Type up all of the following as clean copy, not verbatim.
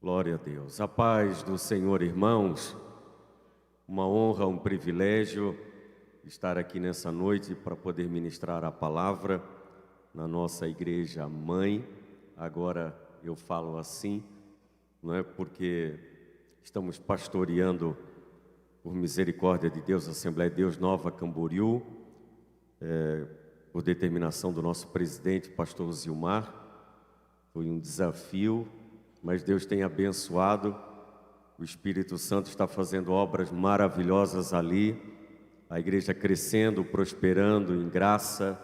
Glória a Deus. A paz do Senhor, irmãos. Uma honra, um privilégio estar aqui nessa noite para poder ministrar a palavra na nossa igreja mãe. Agora eu falo assim, não é porque estamos pastoreando, por misericórdia de Deus, a Assembleia de Deus Nova Camboriú, por determinação do nosso presidente, pastor Zilmar. Foi um desafio, mas Deus tem abençoado. O Espírito Santo está fazendo obras maravilhosas ali, a igreja crescendo, prosperando em graça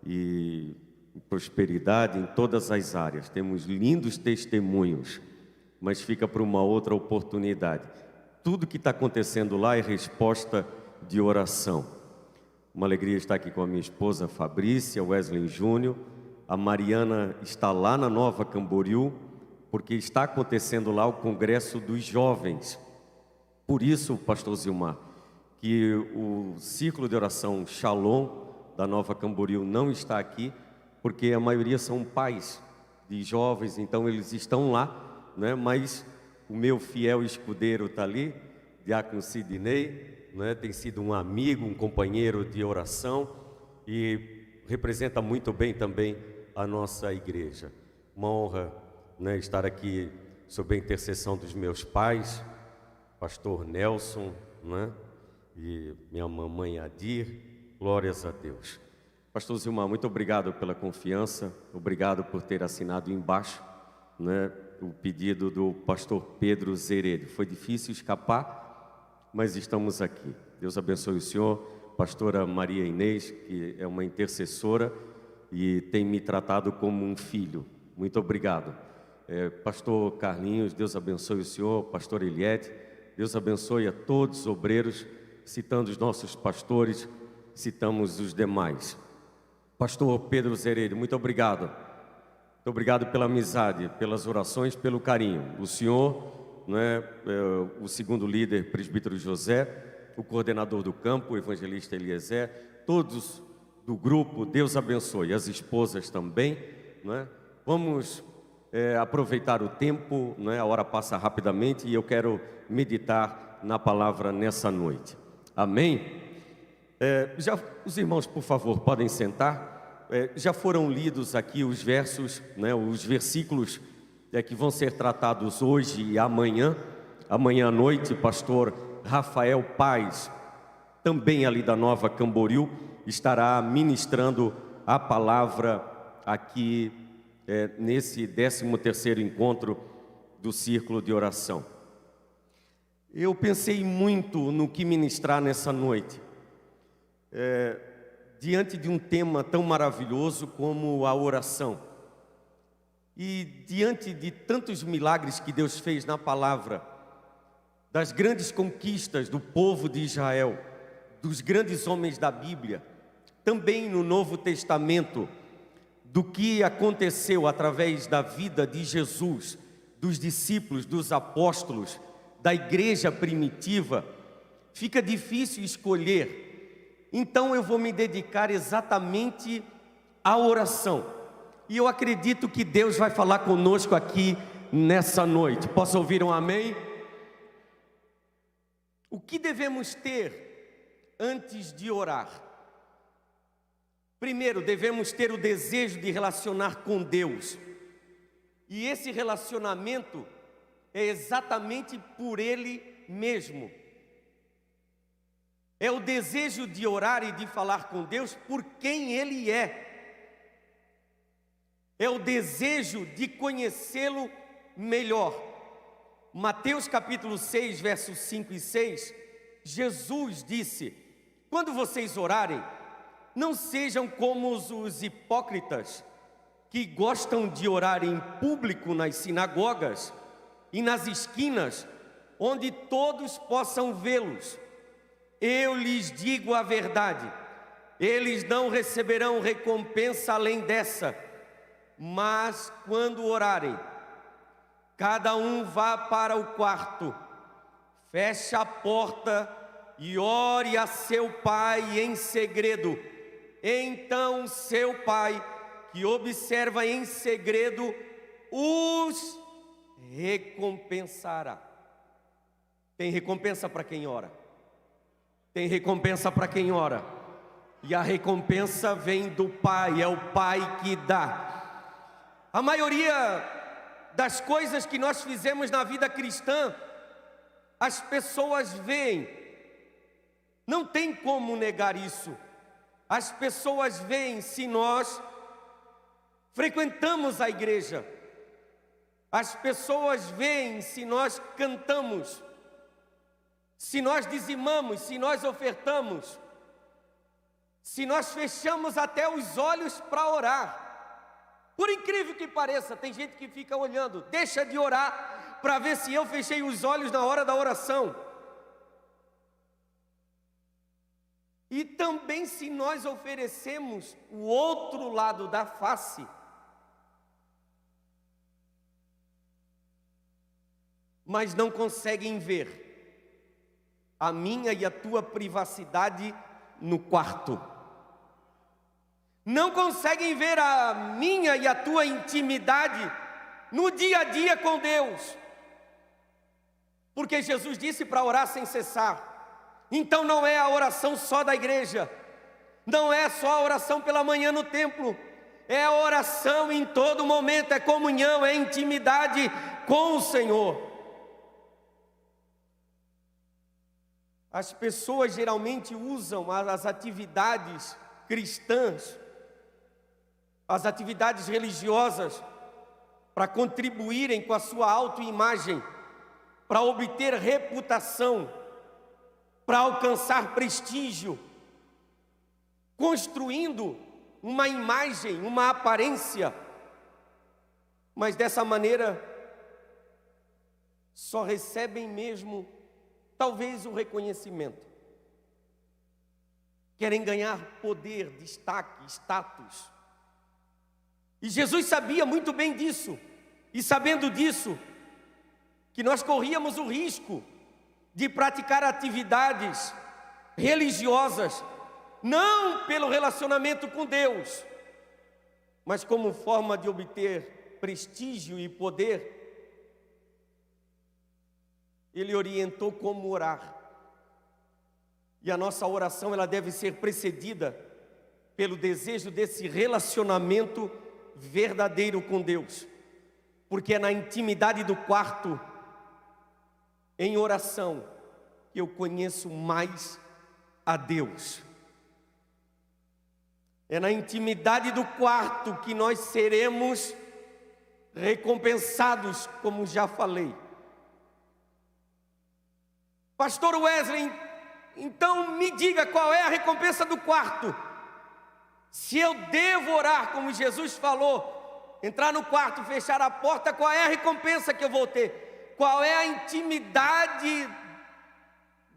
e em prosperidade em todas as áreas. Temos lindos testemunhos, mas fica para uma outra oportunidade. Tudo que está acontecendo lá é resposta de oração. Uma alegria estar aqui com a minha esposa Fabrícia, Wesley Júnior. A Mariana está lá na Nova Camboriú, porque está acontecendo lá o Congresso dos Jovens. Por isso, pastor Zilmar, que o círculo de oração Shalom da Nova Camboriú não está aqui, porque a maioria são pais de jovens, então eles estão lá, né? Mas o meu fiel escudeiro está ali, Diácono Sidney, né? Tem sido um amigo, um companheiro de oração e representa muito bem também a nossa igreja. Uma honra, né, estar aqui sob a intercessão dos meus pais, pastor Nelson, né, e minha mamãe Adir. Glórias a Deus. Pastor Zilmar, muito obrigado pela confiança, obrigado por ter assinado embaixo, né, o pedido do pastor Pedro Zeredo. Foi difícil escapar, mas estamos aqui. Deus abençoe o senhor. Pastora Maria Inês, que é uma intercessora e tem me tratado como um filho. Muito obrigado. Pastor Carlinhos, Deus abençoe o senhor. Pastor Eliette, Deus abençoe a todos os obreiros, citando os nossos pastores, citamos os demais. Pastor Pedro Zeredo, muito obrigado. Muito obrigado pela amizade, pelas orações, pelo carinho. O senhor, né, o segundo líder, presbítero José, o coordenador do campo, o evangelista Eliezer, todos do grupo, Deus abençoe. As esposas também, né? Vamos aproveitar o tempo, né? A hora passa rapidamente e eu quero meditar na palavra nessa noite. Amém? Os irmãos, por favor, podem sentar. Já foram lidos aqui os versos, né? Os versículos que vão ser tratados hoje e amanhã. Amanhã à noite, pastor Rafael Paz, também ali da Nova Camboriú, estará ministrando a palavra aqui nesse 13º encontro do Círculo de Oração. Eu pensei muito no que ministrar nessa noite, diante de um tema tão maravilhoso como a oração. E diante de tantos milagres que Deus fez na palavra, das grandes conquistas do povo de Israel, dos grandes homens da Bíblia, também no Novo Testamento, do que aconteceu através da vida de Jesus, dos discípulos, dos apóstolos, da igreja primitiva, fica difícil escolher. Então eu vou me dedicar exatamente à oração. E eu acredito que Deus vai falar conosco aqui nessa noite. Posso ouvir um amém? O que devemos ter antes de orar? Primeiro, devemos ter o desejo de relacionar com Deus. E esse relacionamento é exatamente por Ele mesmo. É o desejo de orar e de falar com Deus por quem Ele é. É o desejo de conhecê-lo melhor. Mateus capítulo 6, versos 5 e 6, Jesus disse: quando vocês orarem, não sejam como os hipócritas, que gostam de orar em público nas sinagogas e nas esquinas, onde todos possam vê-los. Eu lhes digo a verdade, eles não receberão recompensa além dessa. Mas quando orarem, cada um vá para o quarto, feche a porta e ore a seu pai em segredo. Então seu pai, que observa em segredo, os recompensará. Tem recompensa para quem ora. Tem recompensa para quem ora. E a recompensa vem do Pai, é o Pai que dá. A maioria das coisas que nós fizemos na vida cristã, as pessoas veem. Não tem como negar isso. As pessoas veem se nós frequentamos a igreja. As pessoas veem se nós cantamos, se nós dizimamos, se nós ofertamos, se nós fechamos até os olhos para orar. Por incrível que pareça, tem gente que fica olhando, deixa de orar para ver se eu fechei os olhos na hora da oração. E também se nós oferecemos o outro lado da face, mas não conseguem ver a minha e a tua privacidade no quarto. Não conseguem ver a minha e a tua intimidade no dia a dia com Deus. Porque Jesus disse para orar sem cessar. Então não é a oração só da igreja, não é só a oração pela manhã no templo, é a oração em todo momento, é comunhão, é intimidade com o Senhor. As pessoas geralmente usam as atividades cristãs, as atividades religiosas, para contribuírem com a sua autoimagem, para obter reputação, para alcançar prestígio, construindo uma imagem, uma aparência, mas dessa maneira só recebem mesmo talvez o reconhecimento. Querem ganhar poder, destaque, status. E Jesus sabia muito bem disso, e sabendo disso, que nós corríamos o risco de praticar atividades religiosas, não pelo relacionamento com Deus, mas como forma de obter prestígio e poder. Ele orientou como orar. E a nossa oração, ela deve ser precedida pelo desejo desse relacionamento verdadeiro com Deus. Porque é na intimidade do quarto, em oração, que eu conheço mais a Deus. É na intimidade do quarto que nós seremos recompensados, como já falei. Pastor Wesley, então me diga qual é a recompensa do quarto. Se eu devo orar, como Jesus falou, entrar no quarto, fechar a porta, qual é a recompensa que eu vou ter? Qual é a intimidade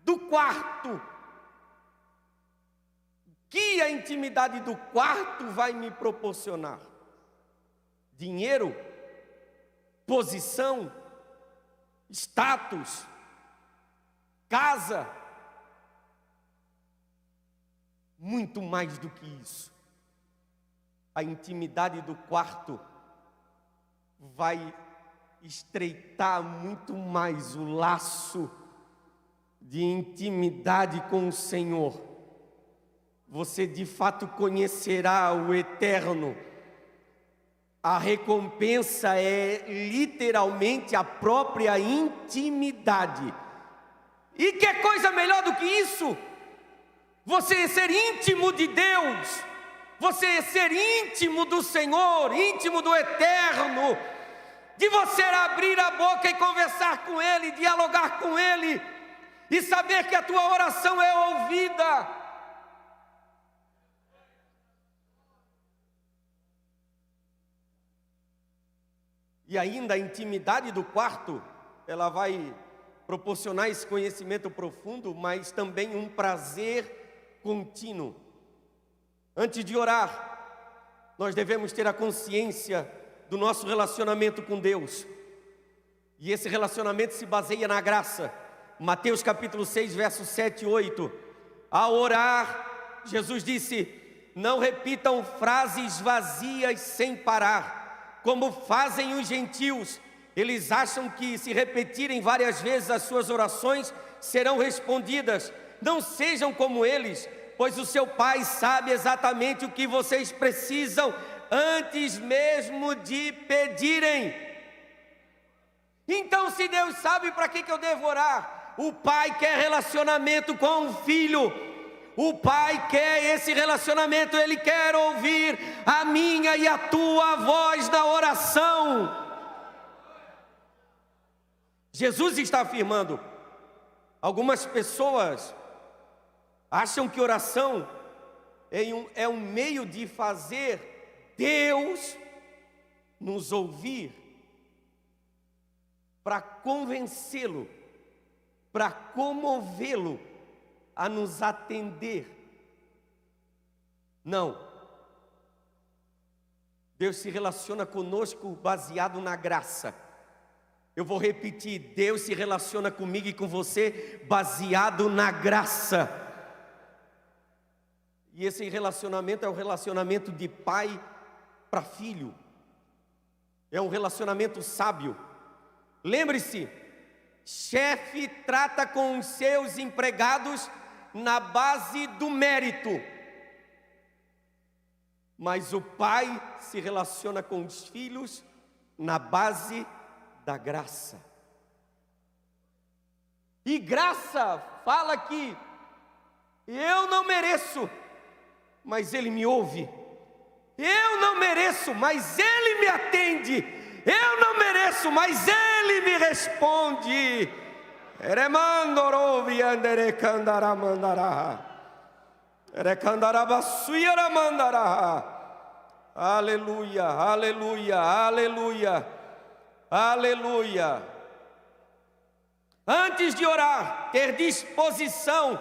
do quarto? Que a intimidade do quarto vai me proporcionar? Dinheiro? Posição? Status? Casa? Muito mais do que isso. A intimidade do quarto vai estreitar muito mais o laço de intimidade com o Senhor. Você de fato conhecerá o eterno. A recompensa é literalmente a própria intimidade. E que coisa melhor do que isso? Você ser íntimo de Deus, você ser íntimo do Senhor, íntimo do eterno, de você abrir a boca e conversar com Ele, dialogar com Ele, e saber que a tua oração é ouvida. E ainda a intimidade do quarto, ela vai proporcionar esse conhecimento profundo, mas também um prazer contínuo. Antes de orar, nós devemos ter a consciência do nosso relacionamento com Deus. E esse relacionamento se baseia na graça. Mateus capítulo 6, versos 7 e 8. Ao orar, Jesus disse: não repitam frases vazias sem parar, como fazem os gentios, Eles acham que se repetirem várias vezes as suas orações, serão respondidas. Não sejam como eles, pois o seu Pai sabe exatamente o que vocês precisam, antes mesmo de pedirem. Então, se Deus sabe para que eu devo orar, o Pai quer relacionamento com o Filho. O Pai quer esse relacionamento, Ele quer ouvir a minha e a tua voz na oração. Jesus está afirmando, algumas pessoas acham que oração é um meio de fazer Deus nos ouvir, para convencê-lo, para comovê-lo a nos atender. Não. Deus se relaciona conosco baseado na graça. Eu vou repetir, Deus se relaciona comigo e com você baseado na graça. E esse relacionamento é um relacionamento de pai para filho. É um relacionamento sábio. Lembre-se, chefe trata com os seus empregados na base do mérito. Mas o pai se relaciona com os filhos na base da graça. E graça fala que eu não mereço, mas Ele me ouve. Eu não mereço, mas Ele me atende. Eu não mereço, mas Ele me responde. Aleluia, aleluia, aleluia, aleluia. Antes de orar, ter disposição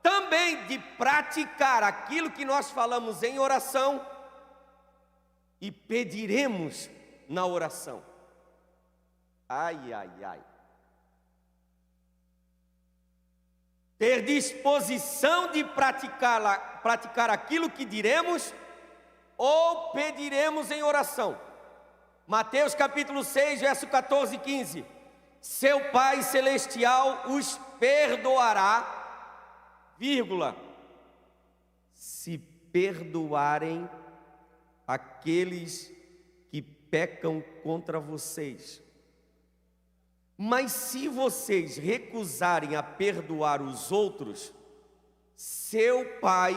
também de praticar aquilo que nós falamos em oração e pediremos na oração. Ai, ai, ai. Ter disposição de praticar aquilo que diremos ou pediremos em oração. Mateus capítulo 6, verso 14 e 15. Seu Pai Celestial os perdoará, vírgula, se perdoarem aqueles que pecam contra vocês. Mas se vocês recusarem a perdoar os outros, seu Pai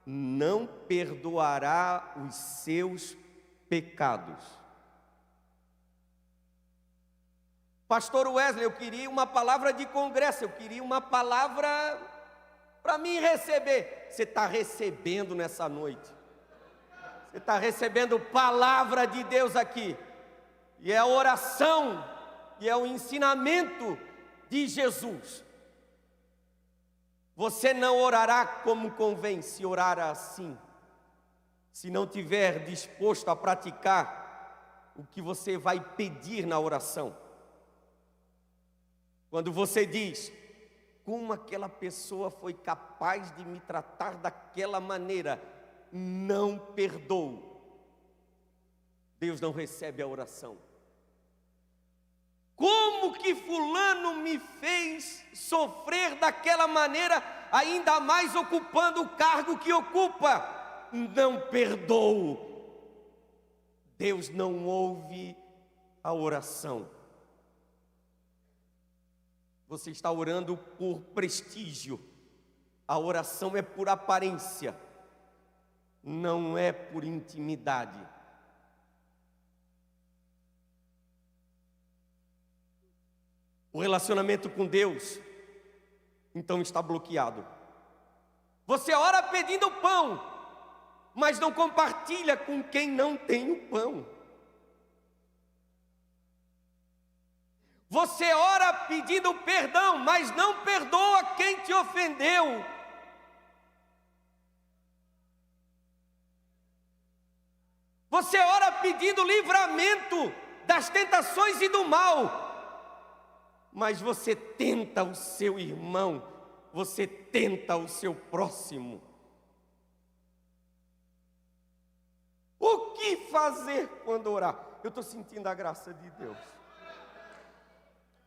não perdoará os seus pecados. Pastor Wesley, eu queria uma palavra de congresso, eu queria uma palavra para mim receber. Você está recebendo nessa noite. Você está recebendo palavra de Deus aqui. E é a oração, e é o ensinamento de Jesus. Você não orará como convém se orar assim, se não tiver disposto a praticar o que você vai pedir na oração. Quando você diz, como aquela pessoa foi capaz de me tratar daquela maneira, não perdoo. Deus não recebe a oração. Como que fulano me fez sofrer daquela maneira, ainda mais ocupando o cargo que ocupa? Não perdoo. Deus não ouve a oração. Você está orando por prestígio. A oração é por aparência, não é por intimidade. O relacionamento com Deus, então, está bloqueado. Você ora pedindo pão, mas não compartilha com quem não tem o pão. Você ora pedindo perdão, mas não perdoa quem te ofendeu. Você ora pedindo livramento das tentações e do mal, mas você tenta o seu irmão, você tenta o seu próximo. O que fazer quando orar? Eu estou sentindo a graça de Deus.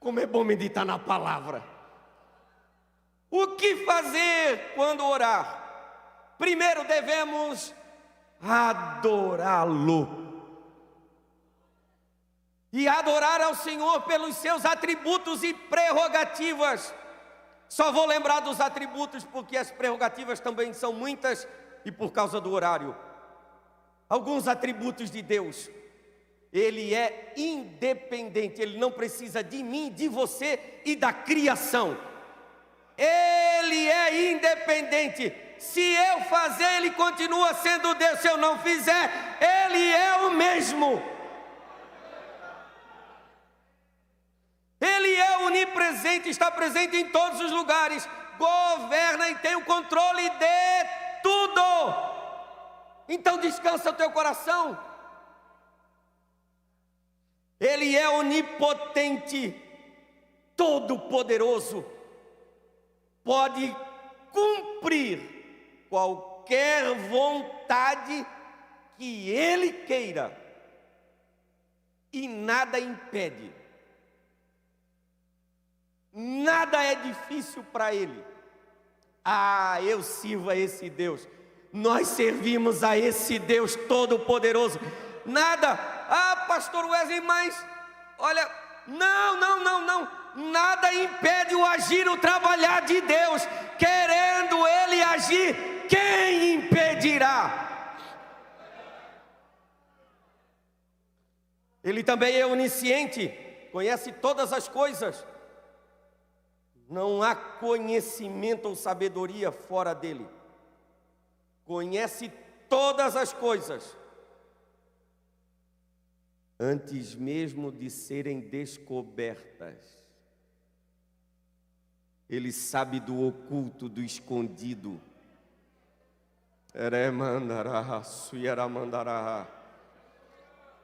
Como é bom meditar na palavra. O que fazer quando orar? Primeiro devemos adorá-lo. E adorar ao Senhor pelos seus atributos e prerrogativas. Só vou lembrar dos atributos porque as prerrogativas também são muitas e por causa do horário. Alguns atributos de Deus. Ele é independente, Ele não precisa de mim, de você e da criação. Ele é independente. Se eu fazer, Ele continua sendo Deus. Se eu não fizer, Ele é o mesmo. Ele é onipresente, está presente em todos os lugares, governa e tem o controle de tudo. Então descansa o teu coração. Ele é onipotente, todo-poderoso, pode cumprir qualquer vontade que Ele queira, e nada impede, nada é difícil para Ele. Ah, eu sirvo a esse Deus, nós servimos a esse Deus todo-poderoso. Nada, pastor Wesley, mas olha, não, nada impede o agir, o trabalhar de Deus. Querendo Ele agir, quem impedirá? Ele também é onisciente, conhece todas as coisas. Não há conhecimento ou sabedoria fora dele. Conhece todas as coisas, antes mesmo de serem descobertas. Ele sabe do oculto, do escondido.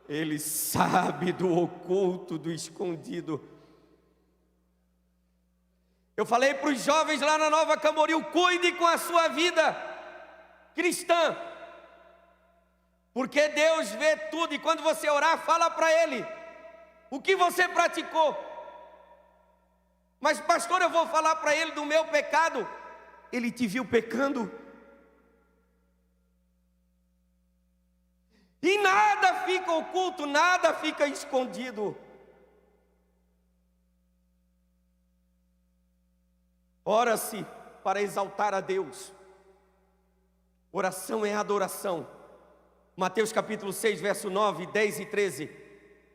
Ele sabe do oculto, do escondido. Eu falei para os jovens lá na Nova Camboriú: cuide com a sua vida cristã, porque Deus vê tudo. E quando você orar, fala para Ele o que você praticou. Mas pastor, eu vou falar para Ele do meu pecado. Ele te viu pecando? E nada fica oculto, nada fica escondido. Ora-se para exaltar a Deus. Oração é adoração. Mateus capítulo 6, verso 9, 10 e 13.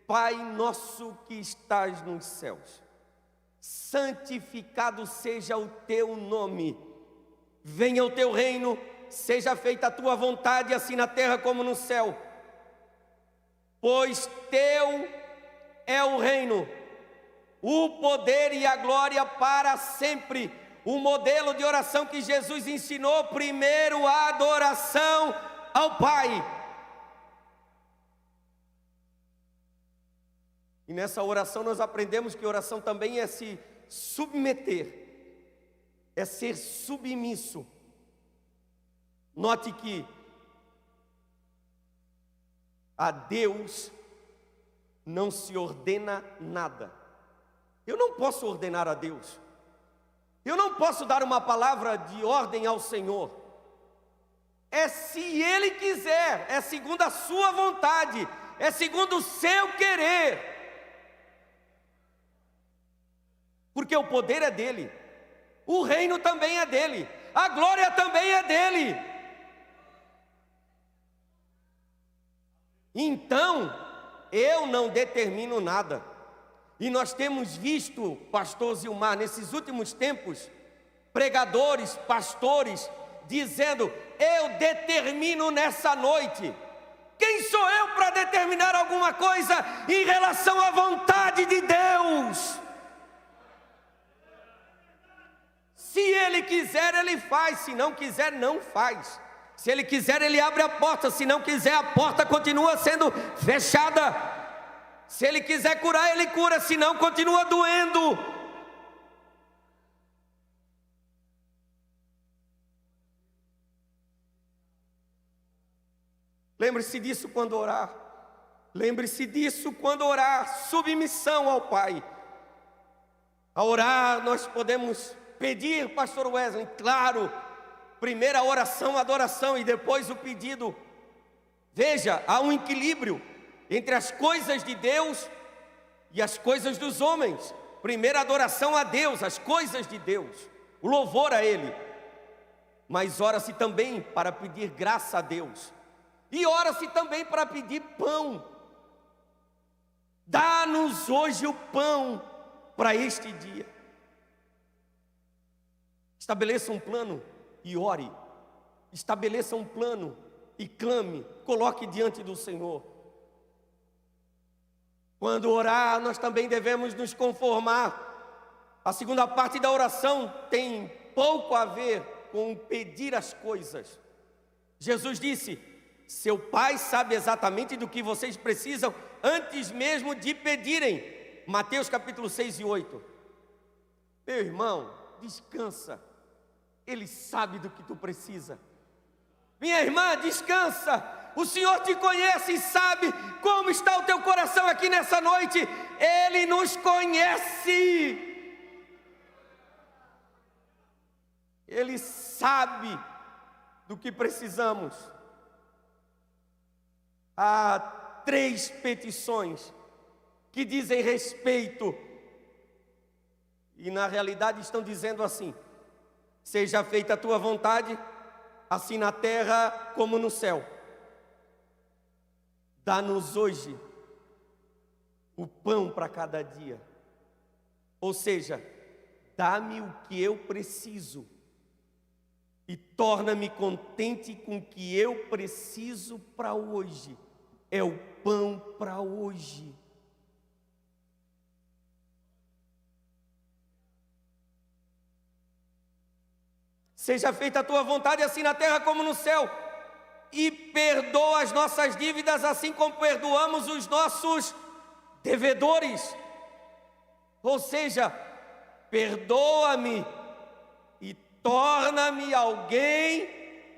Pai nosso que estás nos céus, santificado seja o teu nome. Venha o teu reino, seja feita a tua vontade, assim na terra como no céu. Pois teu é o reino, o poder e a glória para sempre. O modelo de oração que Jesus ensinou: primeiro a adoração ao Pai. E nessa oração nós aprendemos que oração também é se submeter, é ser submisso. Note que a Deus não se ordena nada. Eu não posso ordenar a Deus. Eu não posso dar uma palavra de ordem ao Senhor. É se Ele quiser, é segundo a sua vontade, é segundo o seu querer. Porque o poder é dele, o reino também é dele, a glória também é dele. Então, eu não determino nada. E nós temos visto, pastor Zilmar, nesses últimos tempos, pregadores, pastores, dizendo: eu determino nessa noite. Quem sou eu para determinar alguma coisa em relação à vontade de Deus? Se Ele quiser, Ele faz. Se não quiser, não faz. Se Ele quiser, Ele abre a porta. Se não quiser, a porta continua sendo fechada. Se Ele quiser curar, Ele cura. Se não, continua doendo. Lembre-se disso quando orar. Lembre-se disso quando orar, submissão ao Pai. A orar, nós podemos pedir, pastor Wesley, claro, primeira oração, adoração e depois o pedido. Veja, há um equilíbrio entre as coisas de Deus e as coisas dos homens. Primeira adoração a Deus, as coisas de Deus, o louvor a Ele. Mas ora-se também para pedir graça a Deus. E ora-se também para pedir pão. Dá-nos hoje o pão para este dia. Estabeleça um plano e ore. Estabeleça um plano e clame. Coloque diante do Senhor. Quando orar, nós também devemos nos conformar. A segunda parte da oração tem pouco a ver com pedir as coisas. Jesus disse: seu Pai sabe exatamente do que vocês precisam antes mesmo de pedirem. Mateus capítulo 6 e 8. Meu irmão, descansa. Ele sabe do que tu precisa. Minha irmã, descansa. O Senhor te conhece e sabe como está o teu coração aqui nessa noite. Ele nos conhece. Ele sabe do que precisamos. Há 3 petições que dizem respeito e na realidade estão dizendo assim: seja feita a tua vontade, assim na terra como no céu. Dá-nos hoje o pão para cada dia. Ou seja, dá-me o que eu preciso e torna-me contente com o que eu preciso para hoje. É o pão para hoje. Seja feita a tua vontade, assim na terra como no céu. E perdoa as nossas dívidas, assim como perdoamos os nossos devedores. Ou seja, perdoa-me e torna-me alguém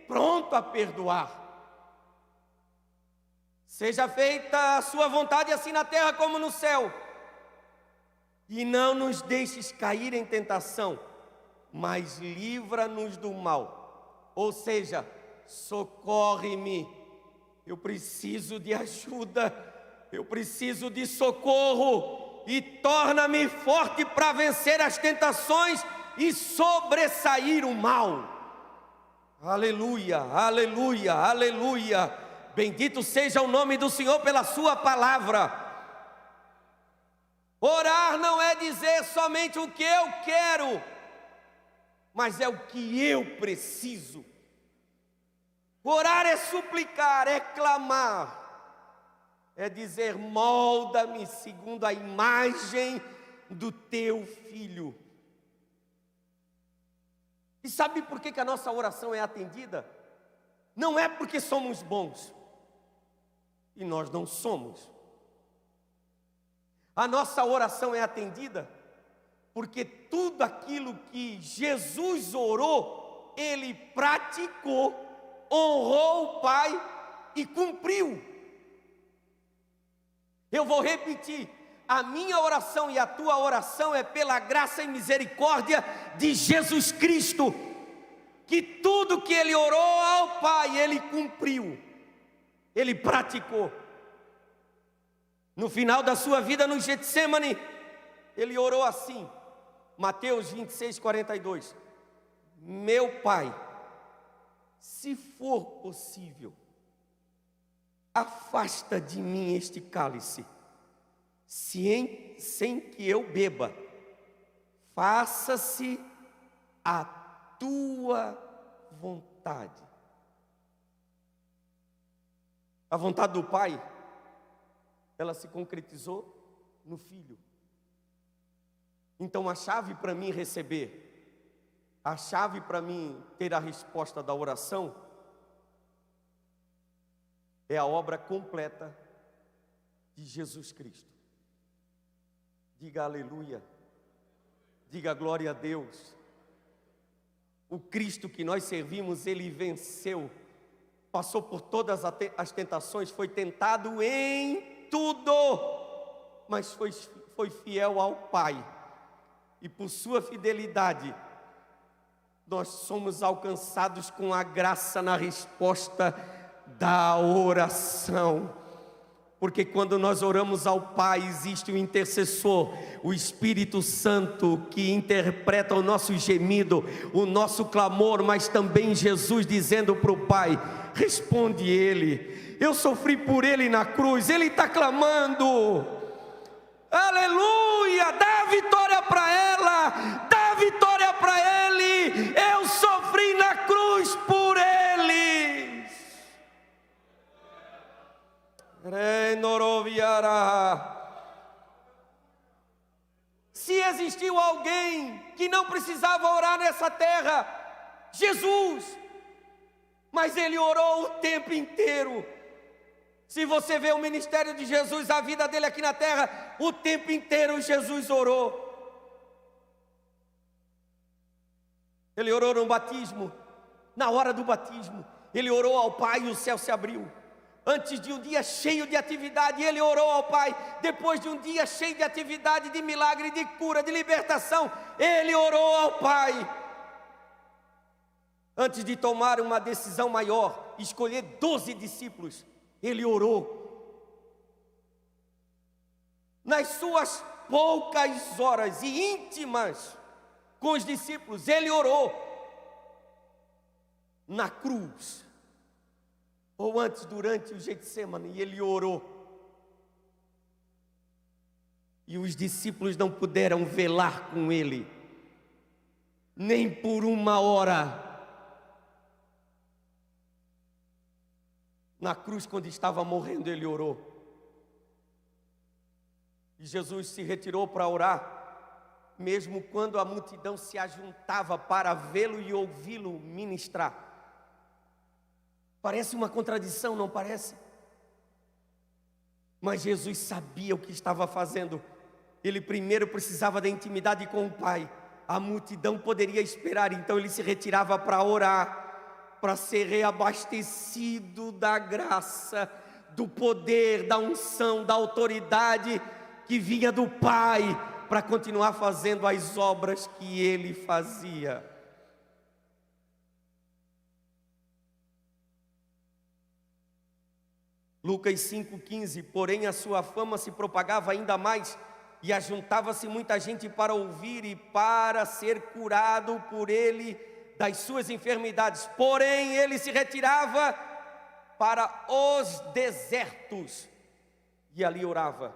pronto a perdoar. Seja feita a sua vontade, assim na terra como no céu. E não nos deixes cair em tentação, mas livra-nos do mal. Ou seja, socorre-me. Eu preciso de ajuda. Eu preciso de socorro. E torna-me forte para vencer as tentações e sobressair o mal. Aleluia, aleluia, aleluia. Bendito seja o nome do Senhor pela sua palavra. Orar não é dizer somente o que eu quero, mas é o que eu preciso. Orar é suplicar, é clamar, é dizer: molda-me segundo a imagem do teu filho. E sabe por que a nossa oração é atendida? Não é porque somos bons, e nós não somos. A nossa oração é atendida porque tudo aquilo que Jesus orou, Ele praticou, honrou o Pai e cumpriu. Eu vou repetir: a minha oração e a tua oração é pela graça e misericórdia de Jesus Cristo, que tudo que Ele orou ao Pai, Ele cumpriu, Ele praticou. No final da sua vida no Getsemane, Ele orou assim, Mateus 26, 42. Meu Pai, se for possível, afasta de mim este cálice, sem que eu beba. Faça-se a tua vontade. A vontade do Pai, ela se concretizou no Filho. Então a chave para mim receber, a chave para mim ter a resposta da oração, é a obra completa de Jesus Cristo. Diga aleluia, diga glória a Deus. O Cristo que nós servimos, Ele venceu, passou por todas as tentações, foi tentado em tudo, mas foi fiel ao Pai. E por sua fidelidade, nós somos alcançados com a graça na resposta da oração. Porque quando nós oramos ao Pai, existe um intercessor, o Espírito Santo, que interpreta o nosso gemido, o nosso clamor, mas também Jesus dizendo para o Pai: responde Ele, eu sofri por Ele na cruz, Ele está clamando, aleluia, dá vitória para ela, dá vitória para Ele, eu sofri na cruz por Ele. Se existiu alguém que não precisava orar nessa terra, Jesus, mas Ele orou o tempo inteiro. Se você vê o ministério de Jesus, a vida dele aqui na terra, o tempo inteiro Jesus orou. Ele orou no batismo, na hora do batismo, Ele orou ao Pai e o céu se abriu. Antes de um dia cheio de atividade, Ele orou ao Pai. Depois de um dia cheio de atividade, de milagre, de cura, de libertação, Ele orou ao Pai. Antes de tomar uma decisão maior, escolher 12 discípulos, Ele orou. Nas suas poucas horas e íntimas com os discípulos, Ele orou. Na cruz, ou antes, durante o Getsemane, Ele orou. E os discípulos não puderam velar com Ele, nem por uma hora. Na cruz, quando estava morrendo, Ele orou. E Jesus se retirou para orar, mesmo quando a multidão se ajuntava para vê-lo e ouvi-lo ministrar. Parece uma contradição, não parece? Mas Jesus sabia o que estava fazendo. Ele primeiro precisava da intimidade com o Pai. A multidão poderia esperar, então Ele se retirava para orar, para ser reabastecido da graça, do poder, da unção, da autoridade que vinha do Pai, para continuar fazendo as obras que Ele fazia. Lucas 5,15, porém a sua fama se propagava ainda mais, e ajuntava-se muita gente para ouvir e para ser curado por ele das suas enfermidades. Porém ele se retirava para os desertos e ali orava.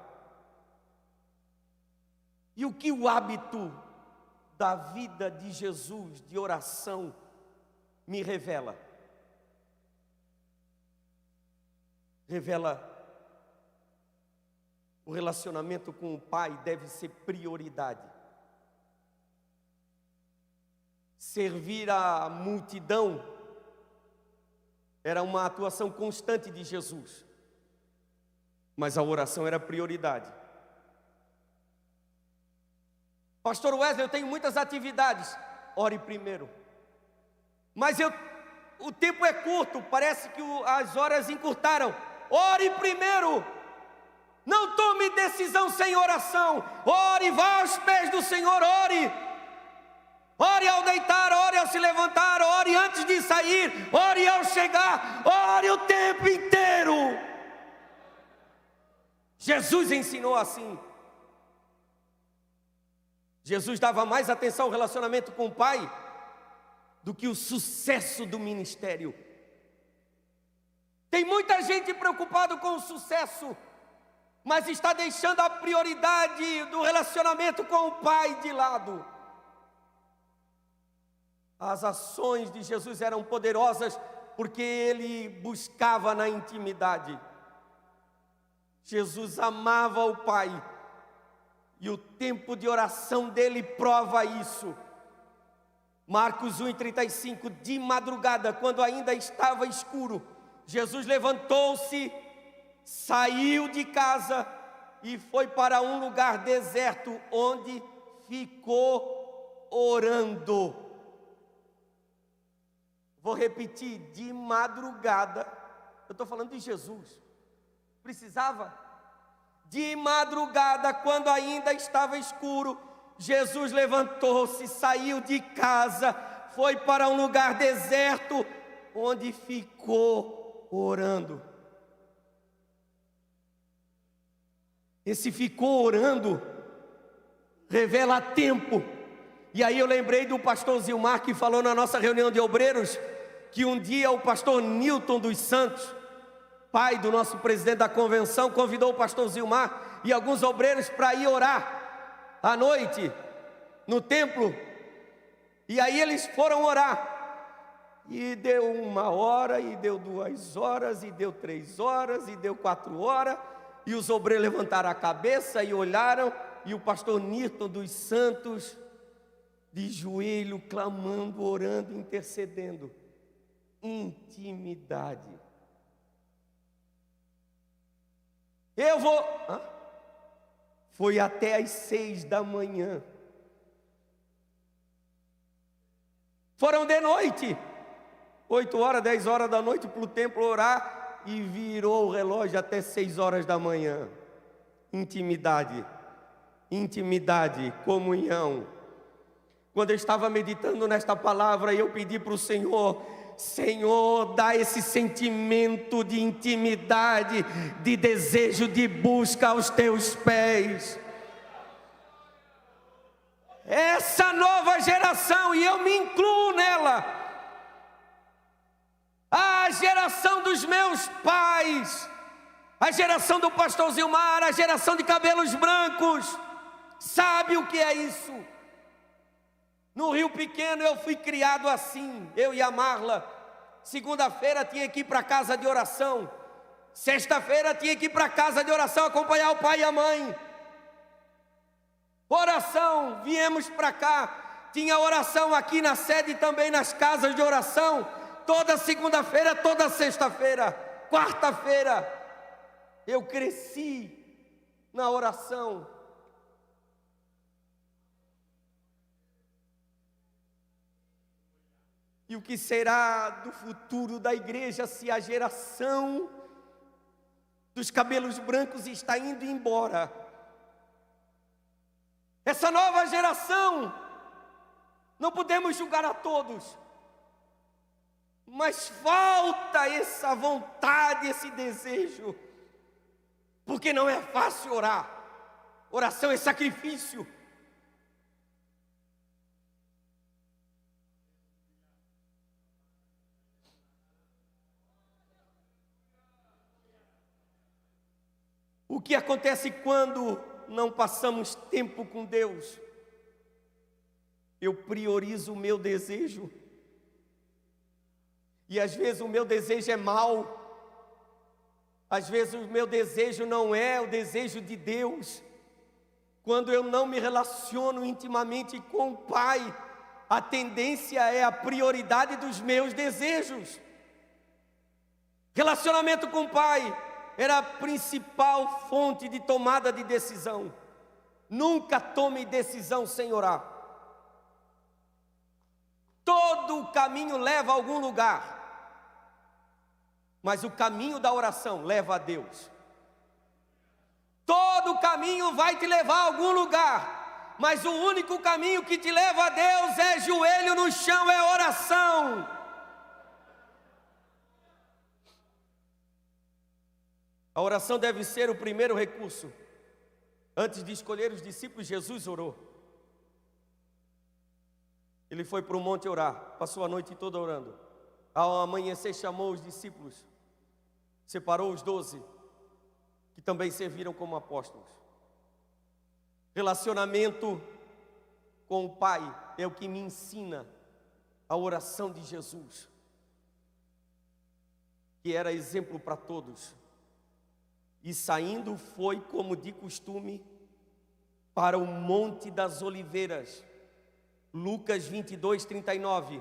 E o que o hábito da vida de Jesus, de oração, me revela? Revela o relacionamento com o Pai deve ser prioridade. Servir a multidão era uma atuação constante de Jesus, mas a oração era prioridade. Pastor Wesley, eu tenho muitas atividades. Ore primeiro. Mas o tempo é curto, parece que as horas encurtaram. Ore primeiro. Não tome decisão sem oração. Ore, vá aos pés do Senhor, ore. Ore ao deitar, ore ao se levantar, ore antes de sair, ore ao chegar, ore o tempo inteiro. Jesus ensinou assim. Jesus dava mais atenção ao relacionamento com o Pai do que o sucesso do ministério. Tem muita gente preocupada com o sucesso, mas está deixando a prioridade do relacionamento com o Pai de lado. As ações de Jesus eram poderosas porque Ele buscava na intimidade. Jesus amava o Pai e o tempo de oração dele prova isso. Marcos 1:35, de madrugada, quando ainda estava escuro, Jesus levantou-se, saiu de casa e foi para um lugar deserto, onde ficou orando. Vou repetir, de madrugada, eu estou falando de Jesus. Precisava? De madrugada, quando ainda estava escuro, Jesus levantou-se, saiu de casa, foi para um lugar deserto, onde ficou orando. Esse ficou orando revela tempo. E aí eu lembrei do pastor Zilmar, que falou na nossa reunião de obreiros, que um dia o pastor Newton dos Santos, pai do nosso presidente da convenção, convidou o pastor Zilmar e alguns obreiros para ir orar à noite no templo. E aí eles foram orar. E deu 1 hora, e deu 2 horas, e deu 3 horas, e deu 4 horas. E os obreiros levantaram a cabeça e olharam. E o pastor Newton dos Santos, de joelho, clamando, orando, intercedendo. Intimidade. Eu vou... Foi até às 6 da manhã. Foram de noite. 8 horas, 10 horas da noite para o templo orar. E virou o relógio até 6 horas da manhã. Intimidade. Intimidade, comunhão. Quando eu estava meditando nesta palavra, eu pedi para o Senhor: Senhor, dá esse sentimento de intimidade, de desejo de busca aos teus pés. Essa nova geração, e eu me incluo nela, a geração dos meus pais, a geração do pastor Zilmar, a geração de cabelos brancos, sabe o que é isso? No Rio Pequeno eu fui criado assim, eu e a Marla. Segunda-feira tinha que ir para a casa de oração. Sexta-feira tinha que ir para a casa de oração acompanhar o pai e a mãe. Oração, viemos para cá. Tinha oração aqui na sede e também nas casas de oração. Toda segunda-feira, toda sexta-feira, quarta-feira. Eu cresci na oração. E o que será do futuro da igreja se a geração dos cabelos brancos está indo embora? Essa nova geração, não podemos julgar a todos, mas falta essa vontade, esse desejo, porque não é fácil orar. Oração é sacrifício. O que acontece quando não passamos tempo com Deus? Eu priorizo o meu desejo. E às vezes o meu desejo é mau. Às vezes o meu desejo não é o desejo de Deus. Quando eu não me relaciono intimamente com o Pai, a tendência é a prioridade dos meus desejos. Relacionamento com o Pai era a principal fonte de tomada de decisão. Nunca tome decisão sem orar. Todo o caminho leva a algum lugar, mas o caminho da oração leva a Deus. Todo o caminho vai te levar a algum lugar, mas o único caminho que te leva a Deus é joelho no chão, é oração. A oração deve ser o primeiro recurso. Antes de escolher os discípulos, Jesus orou. Ele foi para o monte orar, passou a noite toda orando. Ao amanhecer chamou os discípulos, separou os 12, que também serviram como apóstolos. Relacionamento com o Pai é o que me ensina a oração de Jesus, que era exemplo para todos. E saindo foi, como de costume, para o Monte das Oliveiras. Lucas 22, 39.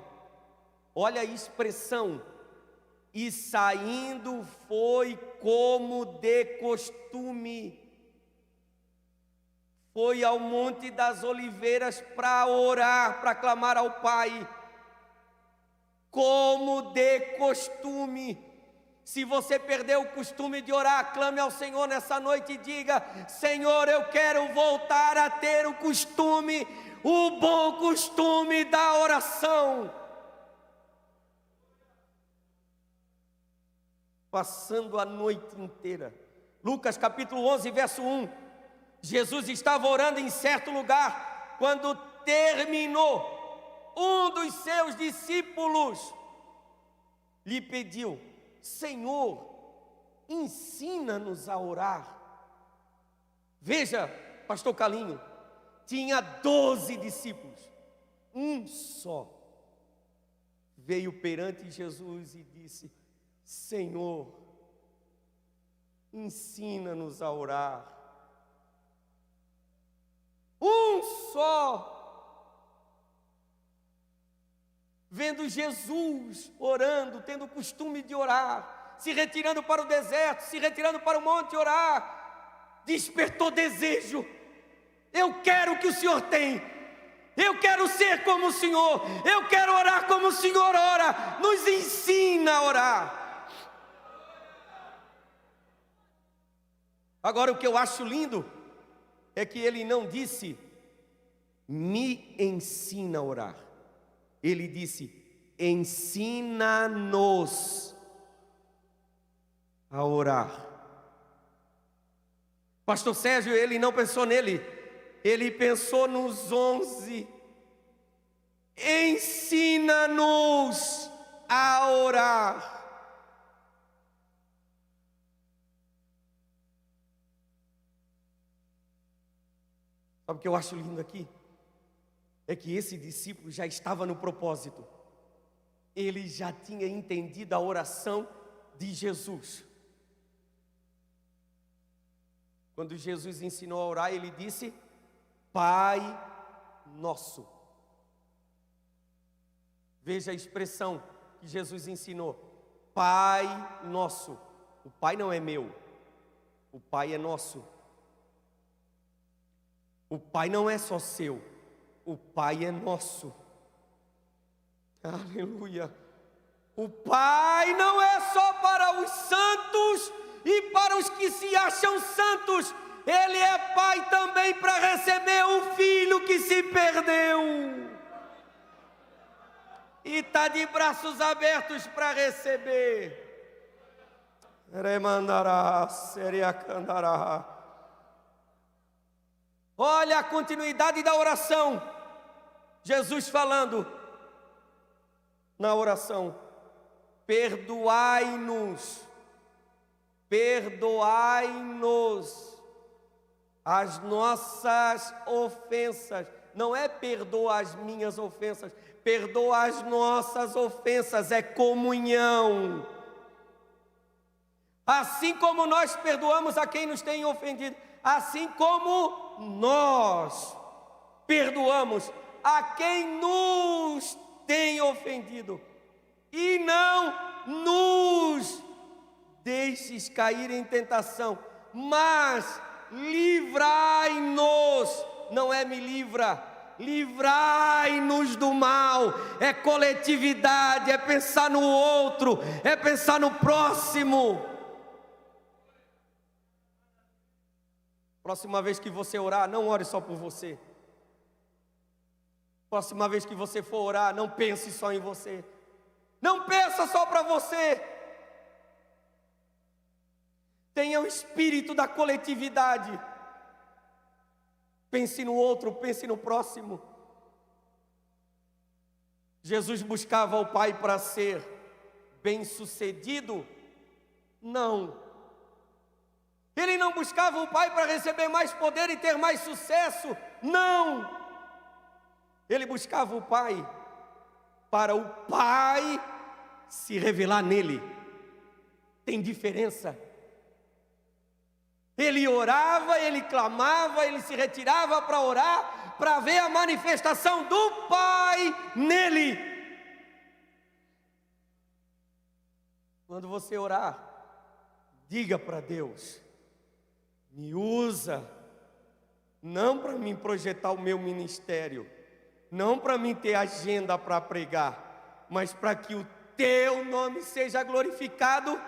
Olha a expressão. E saindo foi como de costume. Foi ao Monte das Oliveiras para orar, para clamar ao Pai. Como de costume. Se você perdeu o costume de orar, clame ao Senhor nessa noite e diga: Senhor, eu quero voltar a ter o costume, o bom costume da oração. Passando a noite inteira. Lucas capítulo 11, verso 1. Jesus estava orando em certo lugar. Quando terminou, um dos seus discípulos lhe pediu: Senhor, ensina-nos a orar. Veja, pastor Calinho, tinha 12 discípulos, um só veio perante Jesus e disse: Senhor, ensina-nos a orar. Um só. Vendo Jesus orando, tendo o costume de orar, se retirando para o deserto, se retirando para o monte orar, despertou desejo. Eu quero o que o Senhor tem, eu quero ser como o Senhor, eu quero orar como o Senhor ora. Nos ensina a orar. Agora, o que eu acho lindo é que ele não disse: me ensina a orar. Ele disse: ensina-nos a orar. Pastor Sérgio, ele não pensou nele, ele pensou nos 11. Ensina-nos a orar. Sabe o que eu acho lindo aqui? É que esse discípulo já estava no propósito. Ele já tinha entendido a oração de Jesus. Quando Jesus ensinou a orar, ele disse: Pai Nosso. Veja a expressão que Jesus ensinou: Pai Nosso. O Pai não é meu, o Pai é nosso. O Pai não é só seu, o Pai é nosso. Aleluia. O Pai não é só para os santos e para os que se acham santos. Ele é Pai também para receber o filho que se perdeu. E está de braços abertos para receber. Remandará, seriacandará. Olha a continuidade da oração. Jesus falando na oração: perdoai-nos, perdoai-nos as nossas ofensas. Não é perdoa as minhas ofensas, perdoa as nossas ofensas, é comunhão. Assim como nós perdoamos a quem nos tem ofendido, assim como nós perdoamos a quem nos tem ofendido. E não nos deixes cair em tentação, mas livrai-nos. Não é me livra, livrai-nos do mal. É coletividade, é pensar no outro, é pensar no próximo. Próxima vez que você orar, não ore só por você. Próxima vez que você for orar, não pense só em você. Não pensa só para você. Tenha o espírito da coletividade. Pense no outro, pense no próximo. Jesus buscava o Pai para ser bem-sucedido? Não. Ele não buscava o Pai para receber mais poder e ter mais sucesso? Não. Ele buscava o Pai para o Pai se revelar nele. Tem diferença. Ele orava, ele clamava, ele se retirava para orar, para ver a manifestação do Pai nele. Quando você orar, diga para Deus: me usa, não para mim projetar o meu ministério, não para mim ter agenda para pregar, mas para que o teu nome seja glorificado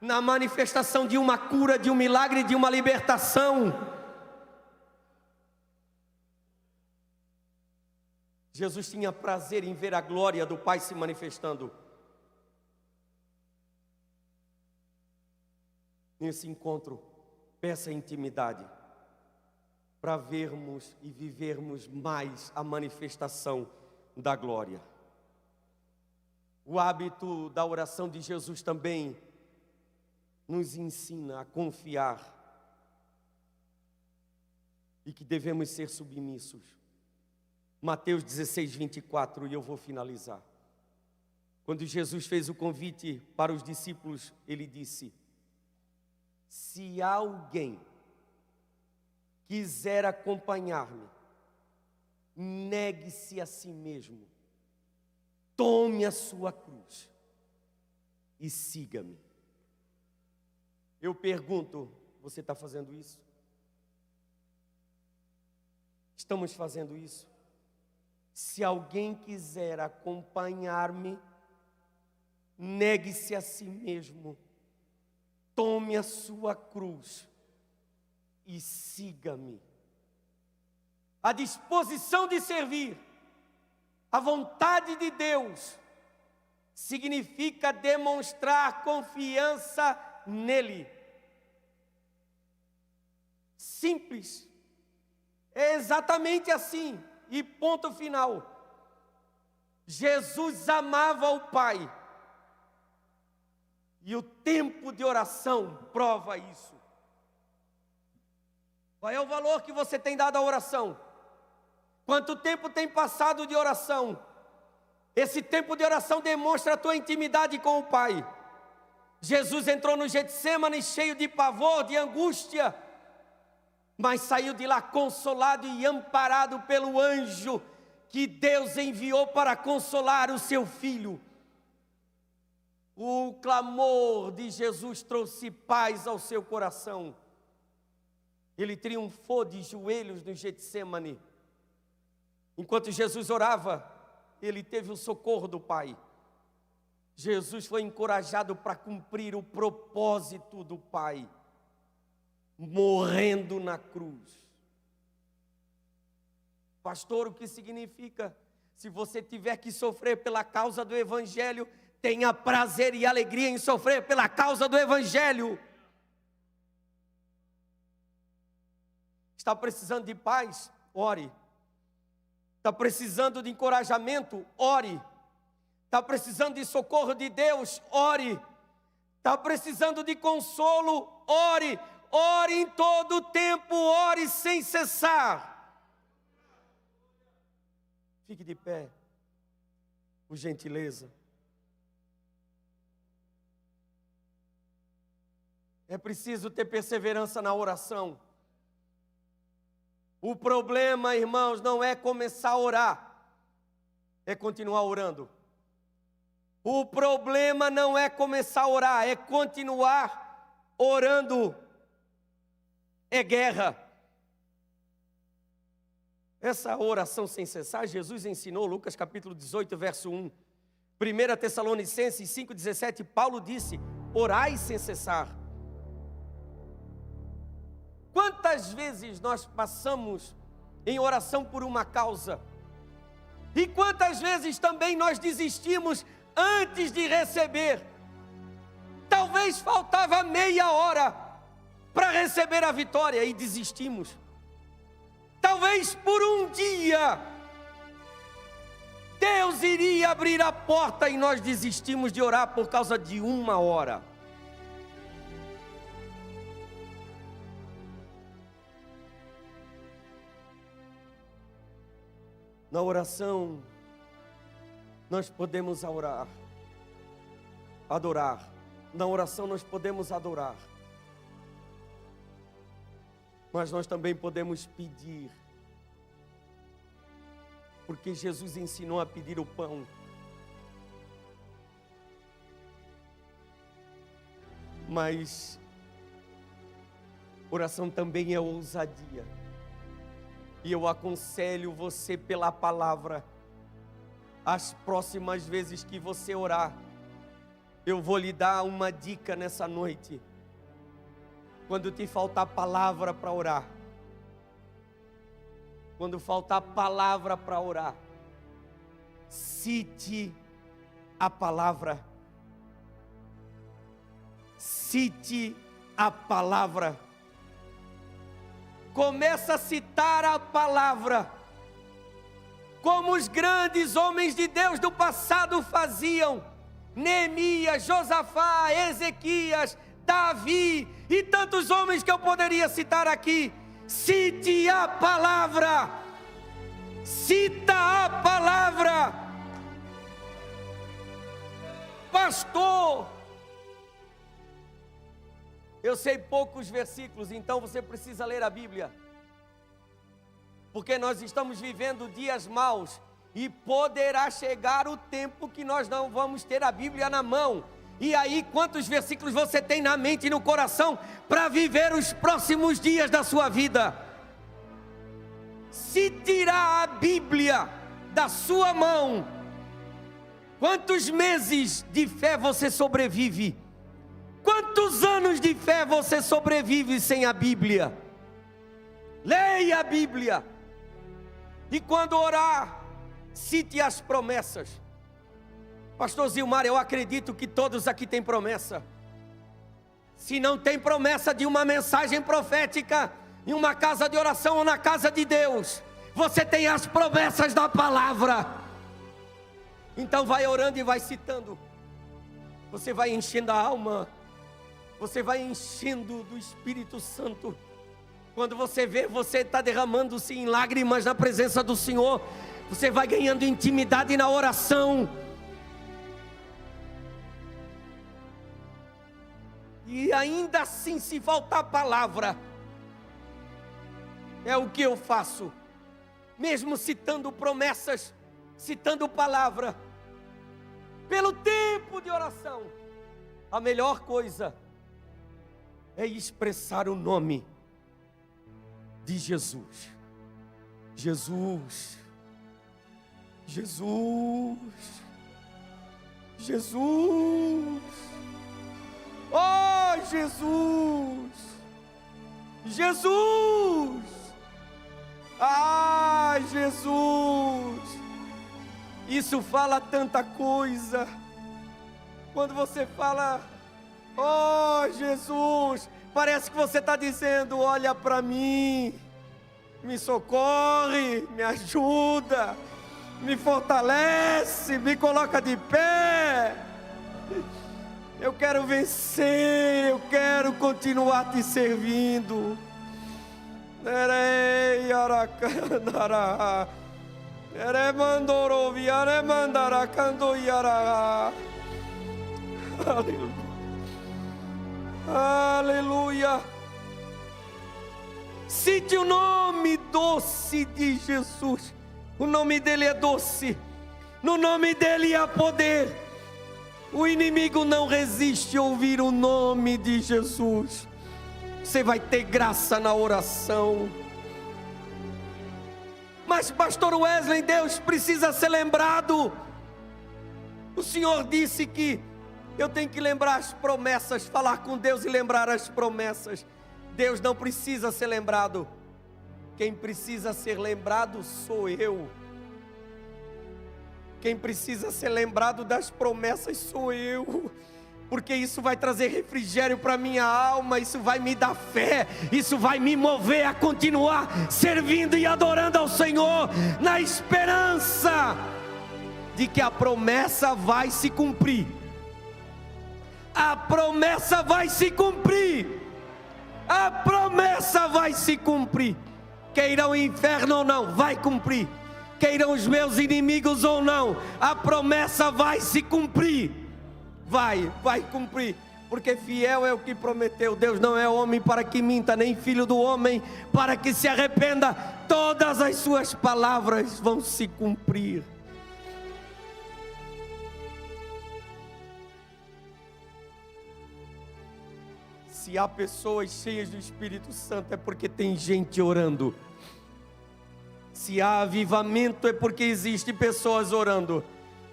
na manifestação de uma cura, de um milagre, de uma libertação. Jesus tinha prazer em ver a glória do Pai se manifestando. Nesse encontro, peça intimidade para vermos e vivermos mais a manifestação da glória. O hábito da oração de Jesus também nos ensina a confiar e que devemos ser submissos. Mateus 16, 24, e eu vou finalizar. Quando Jesus fez o convite para os discípulos, ele disse: se alguém quiser acompanhar-me, negue-se a si mesmo, tome a sua cruz e siga-me. Eu pergunto, você está fazendo isso? Estamos fazendo isso? Se alguém quiser acompanhar-me, negue-se a si mesmo, tome a sua cruz e siga-me. A disposição de servir, a vontade de Deus, significa demonstrar confiança nele. Simples. É exatamente assim. E ponto final. Jesus amava o Pai. E o tempo de oração prova isso. Qual é o valor que você tem dado à oração? Quanto tempo tem passado de oração? Esse tempo de oração demonstra a tua intimidade com o Pai. Jesus entrou no Getsêmani cheio de pavor, de angústia, mas saiu de lá consolado e amparado pelo anjo que Deus enviou para consolar o seu filho. O clamor de Jesus trouxe paz ao seu coração. Ele triunfou de joelhos no Getsêmani. Enquanto Jesus orava, ele teve o socorro do Pai. Jesus foi encorajado para cumprir o propósito do Pai, morrendo na cruz. Pastor, o que significa? Se você tiver que sofrer pela causa do Evangelho, tenha prazer e alegria em sofrer pela causa do Evangelho. Está precisando de paz? Ore. Está precisando de encorajamento? Ore. Está precisando de socorro de Deus? Ore. Está precisando de consolo? Ore. Ore em todo o tempo, ore sem cessar. Fique de pé, por gentileza. É preciso ter perseverança na oração. O problema, irmãos, não é começar a orar, é continuar orando. O problema não é começar a orar, é continuar orando. É guerra. Essa oração sem cessar, Jesus ensinou, Lucas capítulo 18, verso 1. 1 Tessalonicenses 5,17, Paulo disse: orai sem cessar. Quantas vezes nós passamos em oração por uma causa? E quantas vezes também nós desistimos antes de receber? Talvez faltava meia hora para receber a vitória e desistimos. Talvez por um dia Deus iria abrir a porta e nós desistimos de orar por causa de uma hora. Na oração, nós podemos orar, adorar. Na oração, nós podemos adorar. Mas nós também podemos pedir. Porque Jesus ensinou a pedir o pão. Mas oração também é ousadia. E eu aconselho você pela palavra, as próximas vezes que você orar, Eu vou lhe dar uma dica nessa noite. Quando te faltar palavra para orar, quando faltar palavra para orar, cite a palavra. Cite a palavra. Começa a citar a palavra, como os grandes homens de Deus do passado faziam. Neemias, Josafá, Ezequias, Davi e tantos homens que eu poderia citar aqui. Cite a palavra. Cita a palavra. Pastor, eu sei poucos versículos, então você precisa ler a Bíblia. Porque nós estamos vivendo dias maus e poderá chegar o tempo que nós não vamos ter a Bíblia na mão. E aí, quantos versículos você tem na mente e no coração para viver os próximos dias da sua vida? Se tirar a Bíblia da sua mão, quantos meses de fé você sobrevive? Quantos anos de fé você sobrevive sem a Bíblia? Leia a Bíblia. E quando orar, cite as promessas. Pastor Zilmar, eu acredito que todos aqui têm promessa. Se não tem promessa de uma mensagem profética em uma casa de oração ou na casa de Deus, você tem as promessas da palavra. Então vai orando e vai citando. Você vai enchendo a alma. Você vai enchendo do Espírito Santo. Quando você vê, você está derramando-se em lágrimas na presença do Senhor. Você vai ganhando intimidade na oração. E ainda assim, se faltar palavra, é o que eu faço. Mesmo citando promessas, citando palavra, pelo tempo de oração, a melhor coisa é expressar o nome de Jesus. Jesus, Jesus, Jesus, oh Jesus, Jesus, ah Jesus. Isso fala tanta coisa. Quando você fala, oh Jesus, parece que você está dizendo, olha para mim, me socorre, me ajuda, me fortalece, me coloca de pé. Eu quero vencer, eu quero continuar te servindo. Aleluia. Cite o nome doce de Jesus. O nome dele é doce. No nome dele há poder. O inimigo não resiste a ouvir o nome de Jesus. Você vai ter graça na oração. Mas pastor Wesley, Deus precisa ser lembrado. O Senhor disse que eu tenho que lembrar as promessas, falar com Deus e lembrar as promessas. Deus não precisa ser lembrado. Quem precisa ser lembrado sou eu. Quem precisa ser lembrado das promessas sou eu. Porque isso vai trazer refrigério para minha alma, isso vai me dar fé, isso vai me mover a continuar servindo e adorando ao Senhor, na esperança de que a promessa vai se cumprir. A promessa vai se cumprir. A promessa vai se cumprir. Queiram o inferno ou não, vai cumprir. Queiram os meus inimigos ou não, a promessa vai se cumprir. Vai cumprir, porque fiel é o que prometeu. Deus não é homem para que minta, nem filho do homem para que se arrependa. Todas as suas palavras vão se cumprir. Se há pessoas cheias do Espírito Santo, é porque tem gente orando. Se há avivamento, é porque existem pessoas orando.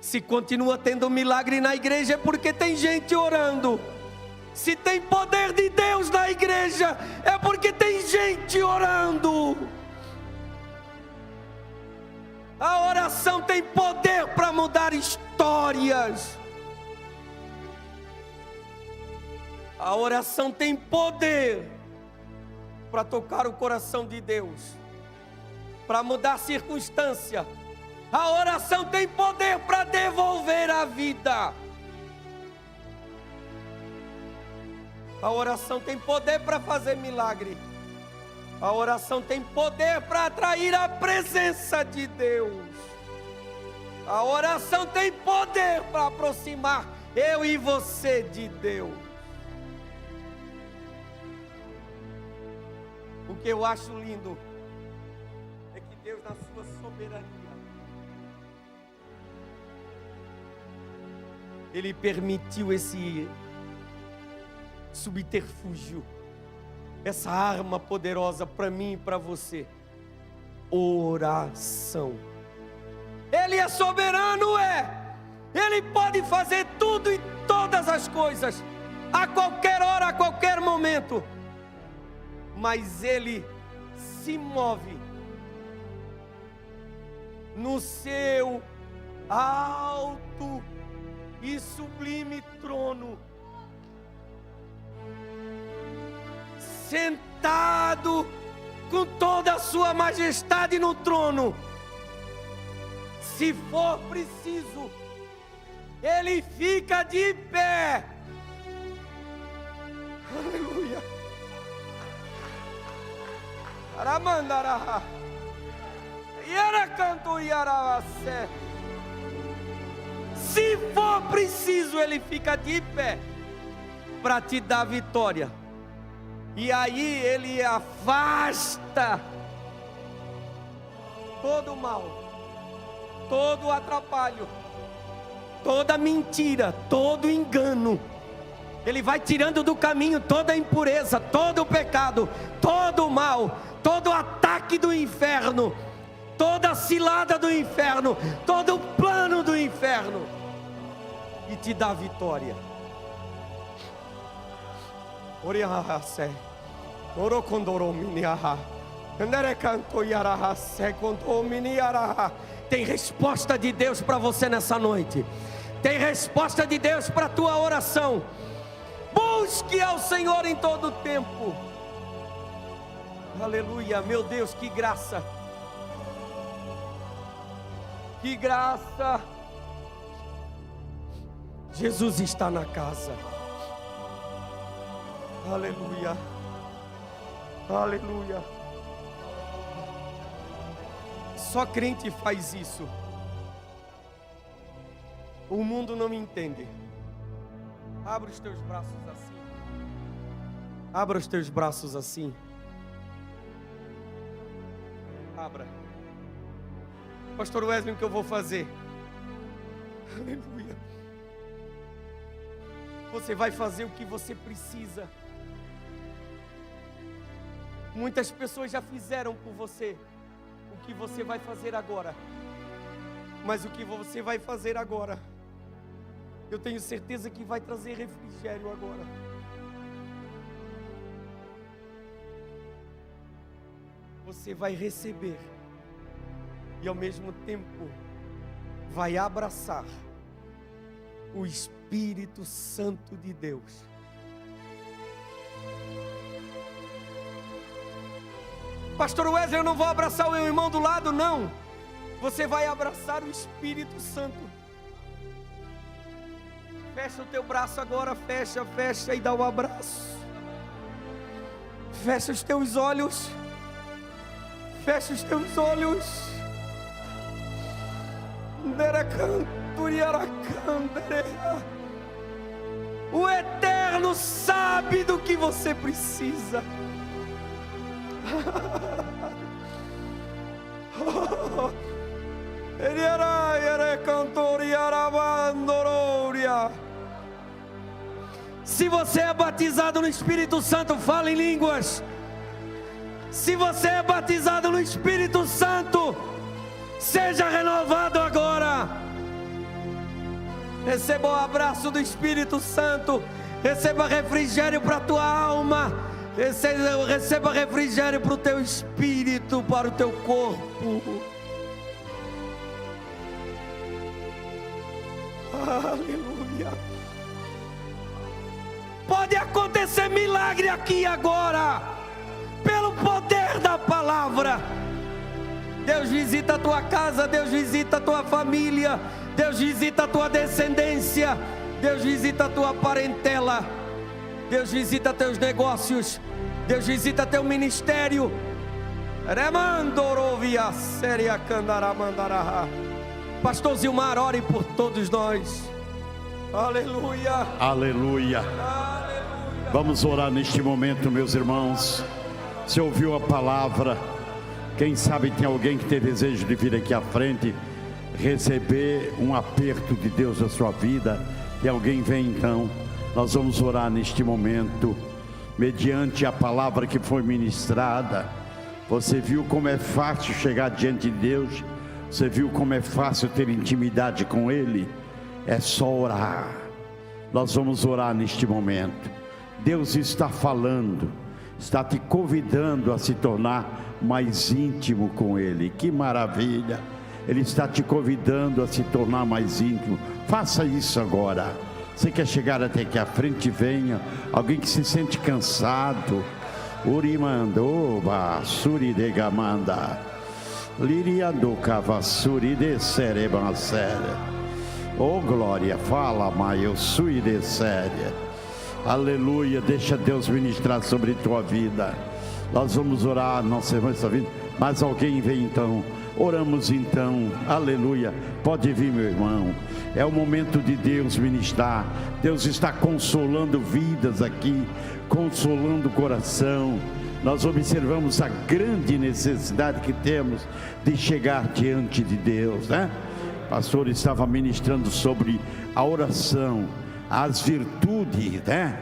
Se continua tendo milagre na igreja é porque tem gente orando. Se tem poder de Deus na igreja é porque tem gente orando. A oração tem poder para mudar histórias. A oração tem poder para tocar o coração de Deus, para mudar a circunstância. A oração tem poder para devolver a vida. A oração tem poder para fazer milagre. A oração tem poder para atrair a presença de Deus. A oração tem poder para aproximar eu e você de Deus. O que eu acho lindo é que Deus, na sua soberania, Ele permitiu esse subterfúgio, essa arma poderosa para mim e para você: oração. Ele é soberano, Ele pode fazer tudo e todas as coisas, a qualquer hora, a qualquer momento. Mas Ele se move no seu alto e sublime trono, sentado com toda a sua majestade no trono. Se for preciso, Ele fica de pé. Aleluia. Aramandara. Yara canto yaravase. Se for preciso, Ele fica de pé para te dar vitória. E aí Ele afasta todo o mal, todo o atrapalho, toda mentira, todo engano. Ele vai tirando do caminho toda a impureza, todo o pecado, todo o mal, todo o ataque do inferno, toda a cilada do inferno, todo o plano do inferno, e te dá vitória. Tem resposta de Deus para você nessa noite. Tem resposta de Deus para a tua oração. Busque ao Senhor em todo o tempo. Aleluia, meu Deus, que graça. Que graça. Jesus está na casa. Aleluia. Aleluia. Só crente faz isso. O mundo não me entende. Abra os teus braços assim. Abra os teus braços assim. Abra. Pastor Wesley, o que eu vou fazer? Aleluia. Você vai fazer o que você precisa. Muitas pessoas já fizeram por você o que você vai fazer agora. Mas o que você vai fazer agora, eu tenho certeza que vai trazer refrigério agora. Você vai receber e ao mesmo tempo vai abraçar o Espírito Santo de Deus. Pastor Wesley, eu não vou abraçar o meu irmão do lado, não. Você vai abraçar o Espírito Santo. Fecha o teu braço agora, fecha e dá um abraço. Fecha os teus olhos. Fecha os teus olhos. O Eterno sabe do que você precisa. Se você é batizado no Espírito Santo, fala em línguas. Se você é batizado no Espírito Santo, seja renovado agora. Receba o abraço do Espírito Santo. Receba refrigério para a tua alma. Receba refrigério para o teu espírito, para o teu corpo. Aleluia. Pode acontecer milagre aqui agora, pelo poder da palavra. Deus visita a tua casa, Deus visita a tua família, Deus visita a tua descendência, Deus visita a tua parentela, Deus visita teus negócios, Deus visita teu ministério. Pastor Zilmar, ore por todos nós. Aleluia. Aleluia. Aleluia. Vamos orar neste momento, meus irmãos. Você ouviu a palavra? Quem sabe tem alguém que tem desejo de vir aqui à frente, receber um aperto de Deus na sua vida. E alguém vem então. Nós vamos orar neste momento, mediante a palavra que foi ministrada. Você viu como é fácil chegar diante de Deus? Você viu como é fácil ter intimidade com Ele? É só orar. Nós vamos orar neste momento. Deus está falando, está te convidando a se tornar mais íntimo com Ele. Que maravilha! Ele está te convidando a se tornar mais íntimo. Faça isso agora. Você quer chegar até aqui à frente? Venha. Alguém que se sente cansado, Urimandoba, Suridegamanda, Lirianducava, Surideserebansere. Oh glória, fala, Maio, Suidesere. Aleluia, deixa Deus ministrar sobre tua vida. Nós vamos orar, nossa irmã está vindo. Mas alguém vem então. Oramos então, aleluia. Pode vir, meu irmão. É o momento de Deus ministrar. Deus está consolando vidas aqui, consolando o coração. Nós observamos a grande necessidade que temos de chegar diante de Deus, né? O pastor estava ministrando sobre a oração, as virtudes, né?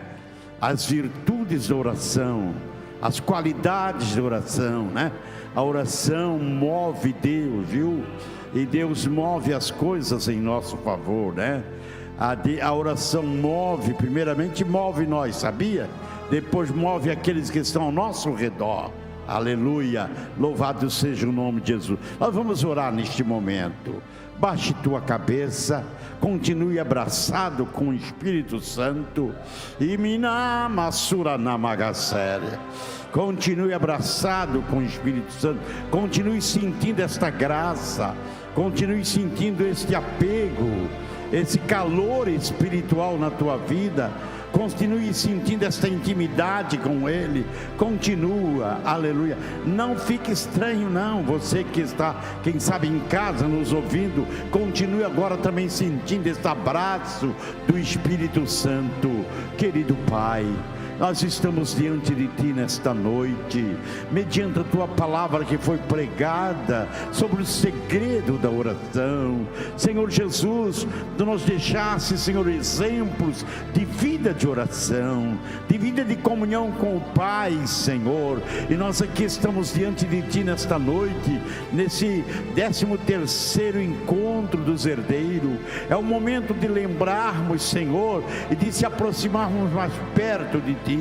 As virtudes da oração, as qualidades da oração, né? A oração move Deus, viu? E Deus move as coisas em nosso favor, né? A oração move, primeiramente move nós, sabia? Depois move aqueles que estão ao nosso redor. Aleluia, louvado seja o nome de Jesus. Nós vamos orar neste momento. Baixe tua cabeça, continue abraçado com o Espírito Santo. E minamassura namagasere. Continue abraçado com o Espírito Santo. Continue sentindo esta graça. Continue sentindo este apego, esse calor espiritual na tua vida. Continue sentindo esta intimidade com Ele. Continua, aleluia. Não fique estranho não. Você que está, quem sabe, em casa nos ouvindo, continue agora também sentindo este abraço do Espírito Santo. Querido Pai, nós estamos diante de Ti nesta noite, mediante a Tua palavra que foi pregada sobre o segredo da oração. Senhor Jesus, Tu nos deixaste, Senhor, exemplos de vida de oração, de vida de comunhão com o Pai, Senhor. E nós aqui estamos diante de Ti nesta noite, nesse 13º encontro dos herdeiros. É o momento de lembrarmos, Senhor, e de se aproximarmos mais perto de Ti.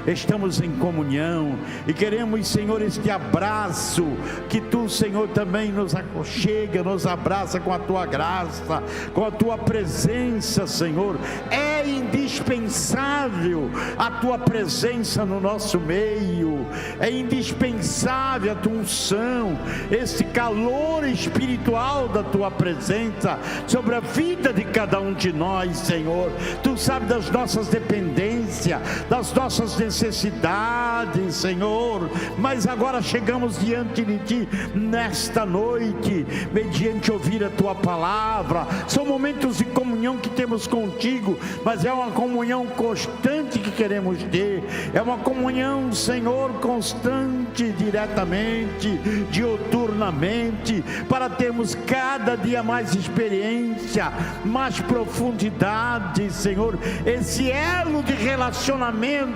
Estamos em comunhão e queremos, Senhor, este abraço que Tu, Senhor, também nos aconchega, nos abraça com a Tua graça, com a Tua presença, Senhor. É indispensável a Tua presença no nosso meio, é indispensável a Tua unção, esse calor espiritual da Tua presença sobre a vida de cada um de nós, Senhor. Tu sabes das nossas dependências, das nossas necessidades, Senhor, mas agora chegamos diante de Ti nesta noite, mediante ouvir a Tua palavra. São momentos de comunhão que temos contigo, mas é uma comunhão constante que queremos ter, é uma comunhão, Senhor, constante, diretamente, diuturnamente, para termos cada dia mais experiência, mais profundidade, Senhor, esse elo de relacionamento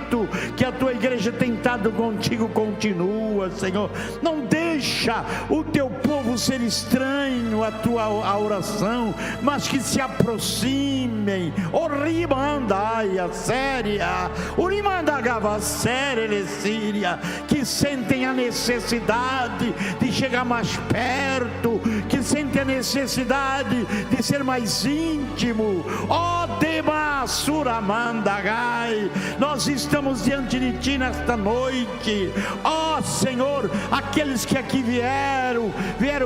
que a Tua igreja tem estado contigo continua, Senhor. Não deixa o Teu povo por ser estranho a oração, mas que se aproximem. Orimandaia séria, Urimandagava séria, Síria, que sentem a necessidade de chegar mais perto, que sentem a necessidade de ser mais íntimo. Ó Demasuramandagai, nós estamos diante de Ti nesta noite. Ó Senhor, aqueles que aqui vieram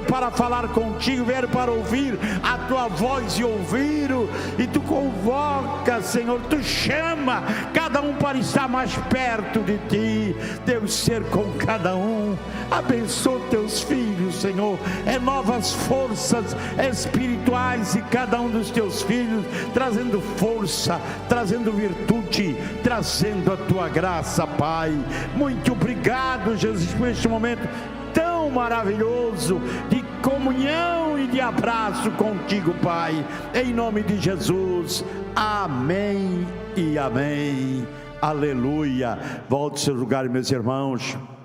para falar contigo, vieram para ouvir a Tua voz e ouviram, e Tu convoca, Senhor, Tu chama cada um para estar mais perto de Ti. Deus, ser com cada um. Abençoa Teus filhos, Senhor, novas forças espirituais e cada um dos Teus filhos, trazendo força, trazendo virtude, trazendo a Tua graça, Pai. Muito obrigado, Jesus, por este momento tão maravilhoso de comunhão e de abraço contigo, Pai, em nome de Jesus. Amém e amém. Aleluia. Volte ao seu lugar, meus irmãos.